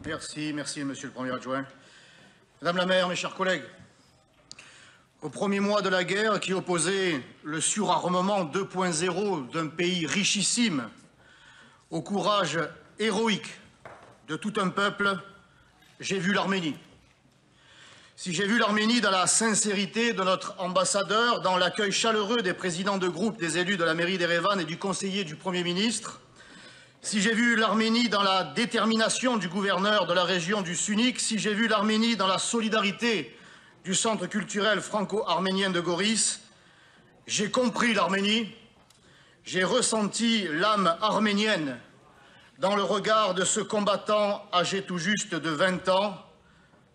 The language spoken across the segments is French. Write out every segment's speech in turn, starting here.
Merci, monsieur le Premier adjoint. Madame la maire, mes chers collègues, au premier mois de la guerre qui opposait le surarmement 2.0 d'un pays richissime au courage héroïque de tout un peuple, j'ai vu l'Arménie. Si j'ai vu l'Arménie dans la sincérité de notre ambassadeur, dans l'accueil chaleureux des présidents de groupe, des élus de la mairie d'Erevan et du conseiller du Premier ministre, si j'ai vu l'Arménie dans la détermination du gouverneur de la région du Sunik, si j'ai vu l'Arménie dans la solidarité du centre culturel franco-arménien de Goris, j'ai compris l'Arménie, j'ai ressenti l'âme arménienne dans le regard de ce combattant âgé tout juste de 20 ans,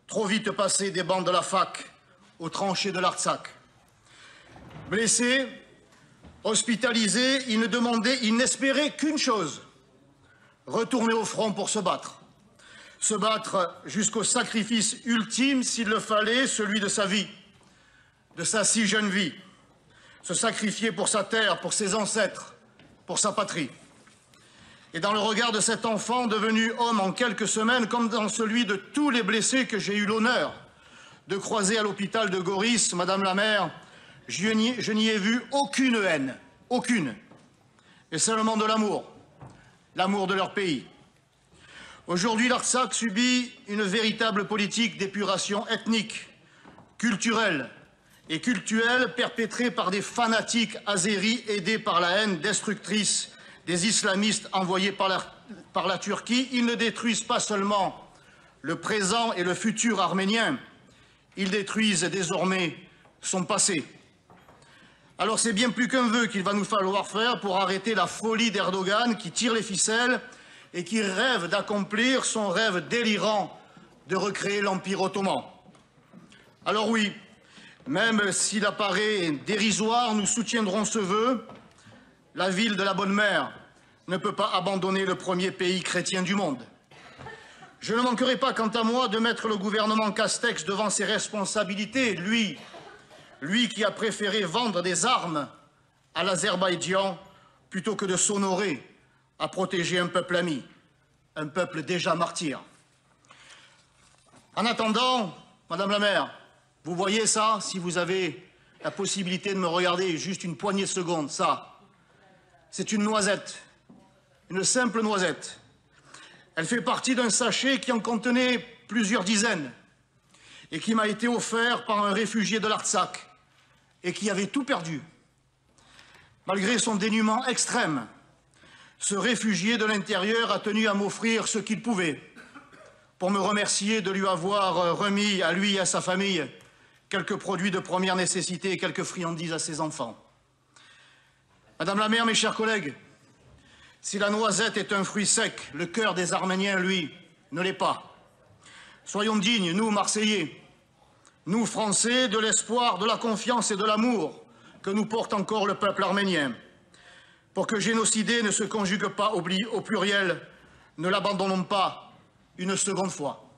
trop vite passé des bancs de la fac aux tranchées de l'Artsakh. Blessé, hospitalisé, il n'espérait qu'une chose, retourner au front pour se battre jusqu'au sacrifice ultime, s'il le fallait, celui de sa vie, de sa si jeune vie, se sacrifier pour sa terre, pour ses ancêtres, pour sa patrie. Et dans le regard de cet enfant devenu homme en quelques semaines, comme dans celui de tous les blessés que j'ai eu l'honneur de croiser à l'hôpital de Goris, Madame la maire, je n'y ai vu aucune haine, aucune, et seulement de l'amour, l'amour de leur pays. Aujourd'hui, l'Artsakh subit une véritable politique d'épuration ethnique, culturelle et cultuelle perpétrée par des fanatiques azéris aidés par la haine destructrice des islamistes envoyés par la Turquie. Ils ne détruisent pas seulement le présent et le futur arménien, ils détruisent désormais son passé. Alors c'est bien plus qu'un vœu qu'il va nous falloir faire pour arrêter la folie d'Erdogan qui tire les ficelles et qui rêve d'accomplir son rêve délirant de recréer l'Empire ottoman. Alors oui, même s'il apparaît dérisoire, nous soutiendrons ce vœu. La ville de la Bonne Mère ne peut pas abandonner le premier pays chrétien du monde. Je ne manquerai pas, quant à moi, de mettre le gouvernement Castex devant ses responsabilités, lui qui a préféré vendre des armes à l'Azerbaïdjan plutôt que de s'honorer à protéger un peuple ami, un peuple déjà martyr. En attendant, Madame la maire, vous voyez ça, si vous avez la possibilité de me regarder juste une poignée de secondes, ça, c'est une noisette, une simple noisette. Elle fait partie d'un sachet qui en contenait plusieurs dizaines et qui m'a été offert par un réfugié de l'Artsakh et qui avait tout perdu. Malgré son dénuement extrême, ce réfugié de l'intérieur a tenu à m'offrir ce qu'il pouvait pour me remercier de lui avoir remis, à lui et à sa famille, quelques produits de première nécessité et quelques friandises à ses enfants. Madame la maire, mes chers collègues, si la noisette est un fruit sec, le cœur des Arméniens, lui, ne l'est pas. Soyons dignes, nous, Marseillais, nous, Français, de l'espoir, de la confiance et de l'amour que nous porte encore le peuple arménien. Pour que génocider ne se conjugue pas au pluriel, ne l'abandonnons pas une seconde fois.